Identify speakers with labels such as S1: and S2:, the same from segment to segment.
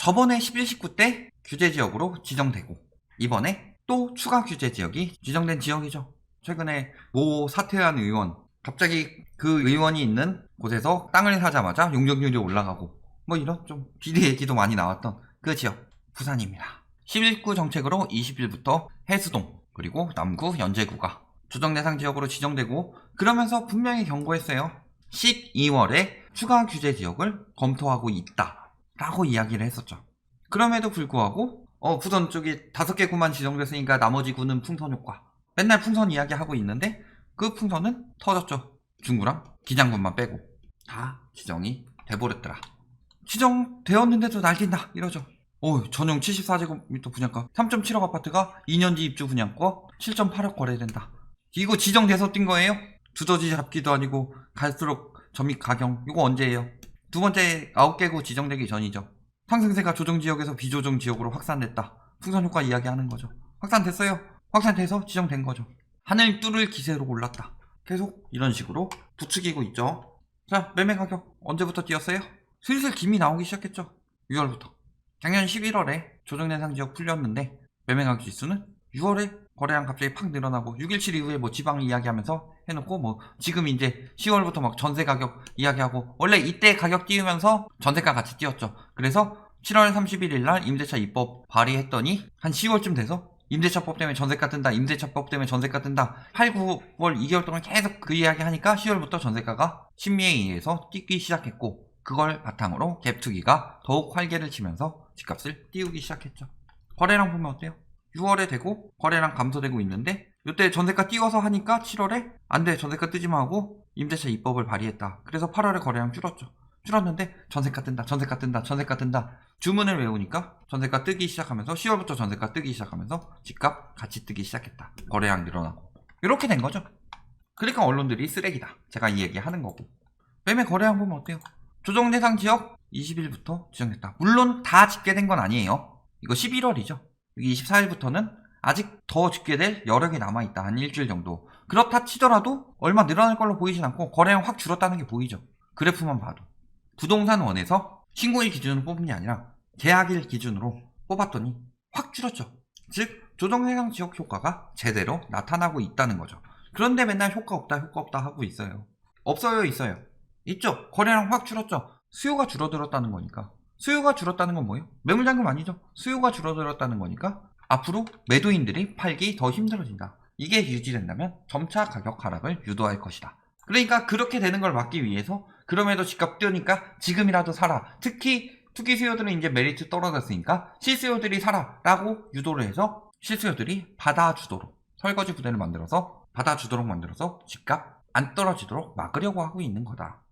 S1: 저번에 11, 19 때 규제지역으로 지정되고 이번에 또 추가 규제지역이 지정된 지역이죠. 최근에 모 사퇴한 의원 갑자기 그 의원이 있는 곳에서 땅을 사자마자 용적률이 올라가고 뭐 이런 좀 비리 얘기도 많이 나왔던 그 지역 부산입니다. 11구 정책으로 20일부터 해수동 그리고 남구 연제구가 조정대상 지역으로 지정되고 그러면서 분명히 경고했어요. 12월에 추가 규제 지역을 검토하고 있다 라고 이야기를 했었죠. 그럼에도 불구하고 부산 쪽이 5개 구만 지정됐으니까 나머지 구는 풍선 효과 맨날 풍선 이야기하고 있는데 그 풍선은 터졌죠. 중구랑 기장군만 빼고 다 지정이 돼버렸더라. 지정되었는데도 날뛴다 이러죠. 전용 74제곱미터 분양가 3.7억 아파트가 2년 뒤 입주 분양가 7.8억 거래된다. 이거 지정돼서 뛴 거예요? 두더지 잡기도 아니고 갈수록 점입 가경. 이거 언제예요? 두 번째 9개구 지정되기 전이죠. 상승세가 조정지역에서 비조정지역으로 확산됐다. 풍선효과 이야기하는 거죠. 확산됐어요. 확산돼서 지정된 거죠. 하늘 뚫을 기세로 올랐다. 계속 이런 식으로 부추기고 있죠. 자, 매매 가격 언제부터 뛰었어요? 슬슬 김이 나오기 시작했죠. 6월부터. 작년 11월에 조정대상 지역 풀렸는데 매매 가격 지수는 6월에 거래량 갑자기 팍 늘어나고 6.17 이후에 뭐 지방 이야기하면서 해놓고 뭐 지금 이제 10월부터 막 전세 가격 이야기하고 원래 이때 가격 띄우면서 전세가 같이 띄웠죠. 그래서 7월 31일 날 임대차 입법 발의했더니 한 10월쯤 돼서 임대차법 때문에 전세가 뜬다. 임대차법 때문에 전세가 뜬다. 8, 9월 2개월 동안 계속 그 이야기 하니까 10월부터 전세가가 심의에 의해서 뛰기 시작했고 그걸 바탕으로 갭투기가 더욱 활개를 치면서 집값을 띄우기 시작했죠. 거래량 보면 어때요? 6월에 되고 거래량 감소되고 있는데 이때 전세가 띄워서 하니까 7월에 안돼 전세가 뜨지마 하고 임대차 입법을 발의했다. 그래서 8월에 거래량 줄었죠. 줄었는데 전세가 뜬다 전세가 뜬다 전세가 뜬다 주문을 외우니까 전세가 뜨기 시작하면서 10월부터 전세가 뜨기 시작하면서 집값 같이 뜨기 시작했다. 거래량 늘어나고 이렇게 된 거죠. 그러니까 언론들이 쓰레기다 제가 이 얘기 하는 거고. 매매 거래량 보면 어때요? 조정대상 지역 20일부터 지정됐다. 물론 다 집계된 건 아니에요. 이거 11월이죠. 여기 24일부터는 아직 더 집계될 여러 개 남아있다. 한 일주일 정도. 그렇다 치더라도 얼마 늘어날 걸로 보이진 않고 거래량 확 줄었다는 게 보이죠. 그래프만 봐도. 부동산원에서 신고일 기준으로 뽑은 게 아니라 계약일 기준으로 뽑았더니 확 줄었죠. 즉 조정대상 지역 효과가 제대로 나타나고 있다는 거죠. 그런데 맨날 효과 없다 하고 있어요. 없어요 있어요. 있죠. 거래량 확 줄었죠. 수요가 줄어들었다는 거니까. 수요가 줄었다는 건 뭐예요? 매물잔금 아니죠. 수요가 줄어들었다는 거니까 앞으로 매도인들이 팔기 더 힘들어진다. 이게 유지된다면 점차 가격 하락을 유도할 것이다. 그러니까 그렇게 되는 걸 막기 위해서 그럼에도 집값 뛰니까 지금이라도 사라. 특히 투기 수요들은 이제 메리트 떨어졌으니까 실수요들이 사라 라고 유도를 해서 실수요들이 받아주도록 설거지 부대를 만들어서 받아주도록 만들어서 집값 안 떨어지도록 막으려고 하고 있는 거다.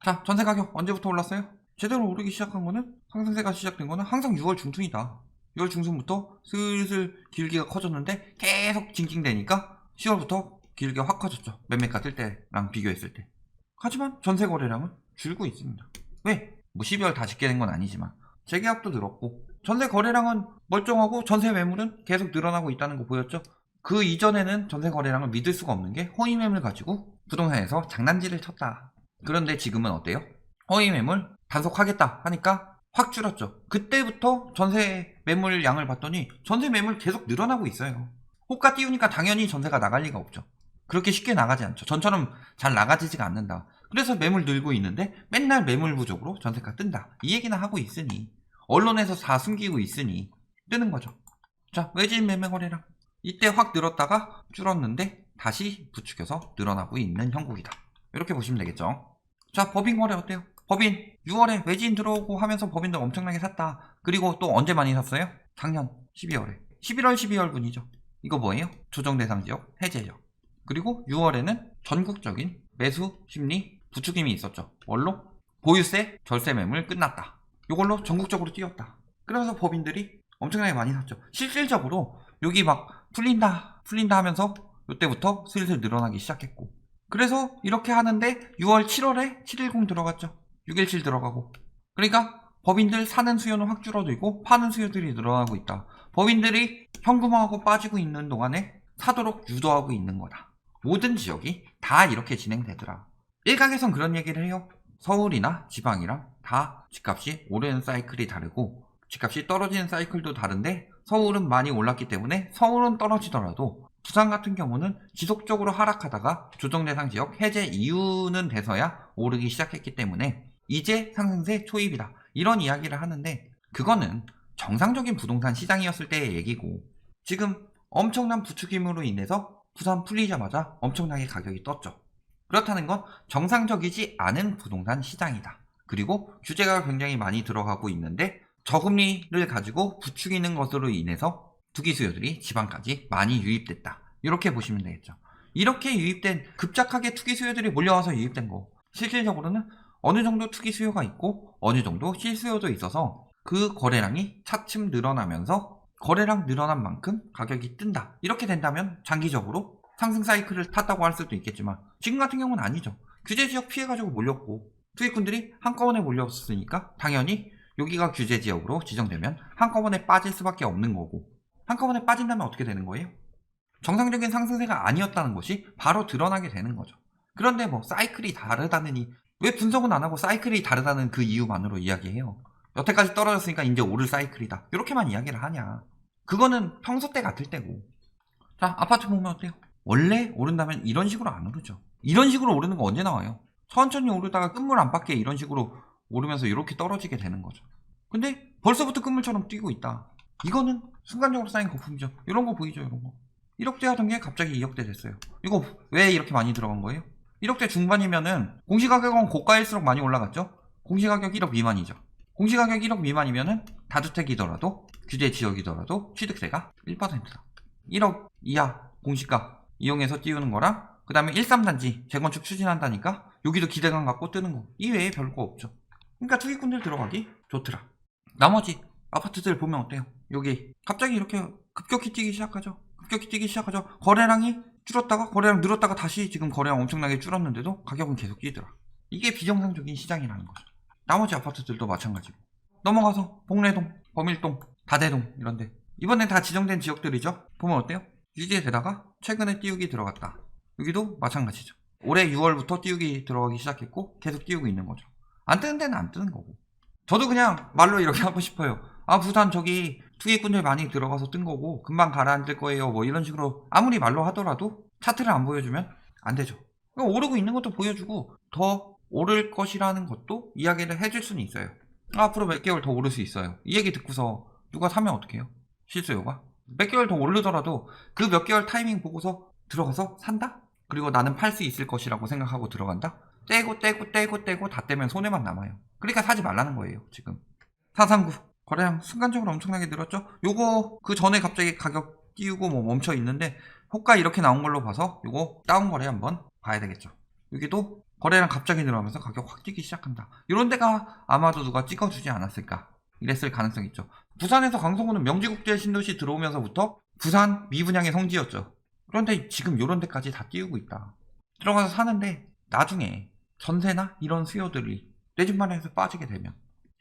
S1: 자, 전세 가격 언제부터 올랐어요? 제대로 오르기 시작한 거는 상승세가 시작된 거는 항상 6월 중순이다. 6월 중순부터 슬슬 기울기가 커졌는데 계속 징징대니까 10월부터 기울기가 확 커졌죠. 매매가 뜰 때랑 비교했을 때. 하지만 전세 거래량은 줄고 있습니다. 왜? 뭐 12월 다 집계된 건 아니지만 재계약도 늘었고 전세 거래량은 멀쩡하고 전세 매물은 계속 늘어나고 있다는 거 보였죠? 그 이전에는 전세 거래량을 믿을 수가 없는 게 허위 매물 가지고 부동산에서 장난질을 쳤다. 그런데 지금은 어때요? 허위 매물 단속하겠다 하니까 확 줄었죠. 그때부터 전세 매물 양을 봤더니 전세 매물 계속 늘어나고 있어요. 호가 띄우니까 당연히 전세가 나갈 리가 없죠. 그렇게 쉽게 나가지 않죠. 전처럼 잘 나가지지가 않는다. 그래서 매물 늘고 있는데 맨날 매물 부족으로 전세가 뜬다. 이 얘기나 하고 있으니 언론에서 다 숨기고 있으니 뜨는 거죠. 자, 외진 매매 거래량 이때 확 늘었다가 줄었는데 다시 부추겨서 늘어나고 있는 형국이다. 이렇게 보시면 되겠죠. 자, 법인 거래 어때요? 법인 6월에 외지인 들어오고 하면서 법인들 엄청나게 샀다. 그리고 또 언제 많이 샀어요? 작년 12월에 11월 12월 분이죠. 이거 뭐예요? 조정대상 지역 해제죠. 그리고 6월에는 전국적인 매수 심리 부추김이 있었죠. 뭘로? 보유세 절세 매물 끝났다. 이걸로 전국적으로 뛰었다. 그러면서 법인들이 엄청나게 많이 샀죠. 실질적으로 여기 막 풀린다 하면서 이때부터 슬슬 늘어나기 시작했고 그래서 이렇게 하는데 6월 7월에 710 들어갔죠. 617 들어가고 그러니까 법인들 사는 수요는 확 줄어들고 파는 수요들이 늘어나고 있다. 법인들이 현금화하고 빠지고 있는 동안에 사도록 유도하고 있는 거다. 모든 지역이 다 이렇게 진행되더라. 일각에선 그런 얘기를 해요. 서울이나 지방이랑 다 집값이 오르는 사이클이 다르고 집값이 떨어지는 사이클도 다른데 서울은 많이 올랐기 때문에 서울은 떨어지더라도 부산 같은 경우는 지속적으로 하락하다가 조정대상 지역 해제 이유는 돼서야 오르기 시작했기 때문에 이제 상승세 초입이다. 이런 이야기를 하는데 그거는 정상적인 부동산 시장이었을 때의 얘기고 지금 엄청난 부추김으로 인해서 부산 풀리자마자 엄청나게 가격이 떴죠. 그렇다는 건 정상적이지 않은 부동산 시장이다. 그리고 규제가 굉장히 많이 들어가고 있는데 저금리를 가지고 부추기는 것으로 인해서 투기 수요들이 지방까지 많이 유입됐다. 이렇게 보시면 되겠죠. 이렇게 유입된 급작하게 투기 수요들이 몰려와서 유입된 거 실질적으로는 어느 정도 투기 수요가 있고 어느 정도 실수요도 있어서 그 거래량이 차츰 늘어나면서 거래량 늘어난 만큼 가격이 뜬다. 이렇게 된다면 장기적으로 상승 사이클을 탔다고 할 수도 있겠지만 지금 같은 경우는 아니죠. 규제 지역 피해가지고 몰렸고 투기꾼들이 한꺼번에 몰렸으니까 당연히 여기가 규제 지역으로 지정되면 한꺼번에 빠질 수밖에 없는 거고 한꺼번에 빠진다면 어떻게 되는 거예요? 정상적인 상승세가 아니었다는 것이 바로 드러나게 되는 거죠. 그런데 뭐 사이클이 다르다느니 왜 분석은 안 하고 사이클이 다르다는 그 이유만으로 이야기해요? 여태까지 떨어졌으니까 이제 오를 사이클이다. 이렇게만 이야기를 하냐. 그거는 평소 때 같을 때고. 자, 아파트 보면 어때요? 원래 오른다면 이런 식으로 안 오르죠. 이런 식으로 오르는 거 언제 나와요? 천천히 오르다가 끝물 안 받게 이런 식으로 오르면서 이렇게 떨어지게 되는 거죠. 근데 벌써부터 끝물처럼 뛰고 있다. 이거는 순간적으로 쌓인 거품이죠. 이런 거 보이죠? 이런 거. 1억대 하던 게 갑자기 2억대 됐어요. 이거 왜 이렇게 많이 들어간 거예요? 1억대 중반이면은 공시가격은 고가일수록 많이 올라갔죠? 공시가격 1억 미만이죠. 공시가격 1억 미만이면은 다주택이더라도 규제 지역이더라도 취득세가 1%다. 1억 이하 공시가 이용해서 띄우는 거랑 그 다음에 13단지 재건축 추진한다니까 여기도 기대감 갖고 뜨는 거 이 외에 별거 없죠. 그러니까 투기꾼들 들어가기 좋더라. 나머지 아파트들 보면 어때요? 여기 갑자기 이렇게 급격히 뛰기 시작하죠. 거래량이 줄었다가 거래량 늘었다가 다시 지금 거래량 엄청나게 줄었는데도 가격은 계속 뛰더라. 이게 비정상적인 시장이라는 거죠. 나머지 아파트들도 마찬가지고. 넘어가서 복례동, 범일동, 다대동 이런데 이번엔 다 지정된 지역들이죠. 보면 어때요? 유지되다가 최근에 띄우기 들어갔다. 여기도 마찬가지죠. 올해 6월부터 띄우기 들어가기 시작했고 계속 띄우고 있는 거죠. 안 뜨는 데는 안 뜨는 거고. 저도 그냥 말로 이렇게 하고 싶어요. 아, 부산 저기 투기꾼들 많이 들어가서 뜬 거고 금방 가라앉을 거예요. 뭐 이런 식으로 아무리 말로 하더라도 차트를 안 보여주면 안 되죠. 오르고 있는 것도 보여주고 더 오를 것이라는 것도 이야기를 해줄 수는 있어요. 앞으로 몇 개월 더 오를 수 있어요. 이 얘기 듣고서 누가 사면 어떡해요? 실수요가? 몇 개월 더 오르더라도 그 몇 개월 타이밍 보고서 들어가서 산다? 그리고 나는 팔 수 있을 것이라고 생각하고 들어간다? 떼고 다 떼면 손해만 남아요. 그러니까 사지 말라는 거예요. 지금 439 거래량 순간적으로 엄청나게 늘었죠. 요거 그 전에 갑자기 가격 띄우고 뭐 멈춰 있는데 호가 이렇게 나온 걸로 봐서 요거 다운 거래 한번 봐야 되겠죠. 여기도 거래량 갑자기 늘어나면서 가격 확 뛰기 시작한다. 이런 데가 아마도 누가 찍어주지 않았을까 이랬을 가능성이 있죠. 부산에서 강서구는 명지국제 신도시 들어오면서부터 부산 미분양의 성지였죠. 그런데 지금 이런 데까지 다 띄우고 있다. 들어가서 사는데 나중에 전세나 이런 수요들이 내 집 마련해서 빠지게 되면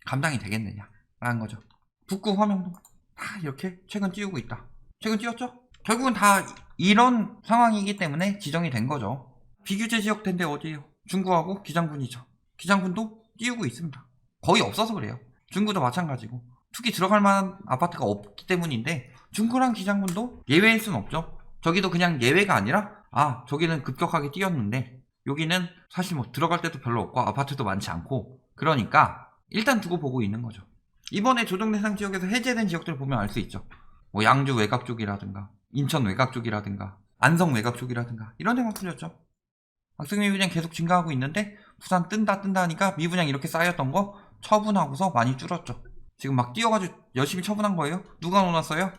S1: 감당이 되겠느냐라는 거죠. 북구 화명동 다 이렇게 최근 띄우고 있다. 최근 띄웠죠? 결국은 다 이런 상황이기 때문에 지정이 된 거죠. 비규제 지역인데 어디예요? 중구하고 기장군이죠. 기장군도 띄우고 있습니다. 거의 없어서 그래요. 중구도 마찬가지고 투기 들어갈 만한 아파트가 없기 때문인데 중구랑 기장군도 예외일 순 없죠. 저기도 그냥 예외가 아니라 아 저기는 급격하게 뛰었는데 여기는 사실 뭐 들어갈 데도 별로 없고 아파트도 많지 않고 그러니까 일단 두고 보고 있는 거죠. 이번에 조정대상 지역에서 해제된 지역들을 보면 알 수 있죠. 뭐 양주 외곽 쪽이라든가 인천 외곽 쪽이라든가 안성 외곽 쪽이라든가 이런 데만 풀렸죠. 학생 미분양 계속 증가하고 있는데 부산 뜬다 하니까 미분양 이렇게 쌓였던 거 처분하고서 많이 줄었죠. 지금 막 뛰어가지고 열심히 처분한 거예요. 누가 놓았어요?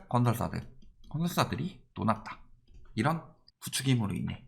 S1: 건설사들이 놓았다. 이런 부추김으로 인해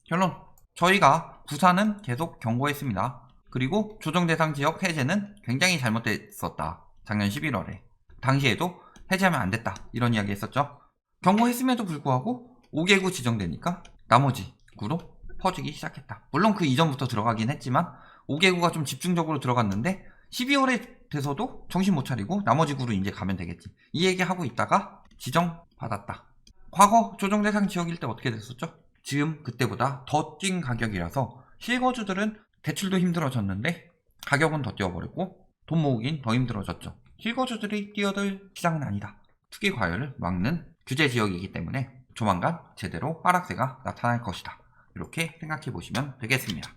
S1: 결론 저희가 부산은 계속 경고했습니다. 그리고 조정대상 지역 해제는 굉장히 잘못됐었다. 작년 11월에 당시에도 해제하면 안 됐다 이런 이야기 했었죠. 경고했음에도 불구하고 5개구 지정되니까 나머지 구로 퍼지기 시작했다. 물론 그 이전부터 들어가긴 했지만 5개구가 좀 집중적으로 들어갔는데 12월에 돼서도 정신 못 차리고 나머지 구로 이제 가면 되겠지. 이 얘기하고 있다가 지정받았다. 과거 조정대상 지역일 때 어떻게 됐었죠? 지금 그때보다 더 뛴 가격이라서 실거주들은 대출도 힘들어졌는데 가격은 더 뛰어버렸고 돈 모으긴 더 힘들어졌죠. 실거주들이 뛰어들 시장은 아니다. 투기 과열을 막는 규제 지역이기 때문에 조만간 제대로 하락세가 나타날 것이다. 이렇게 생각해 보시면 되겠습니다.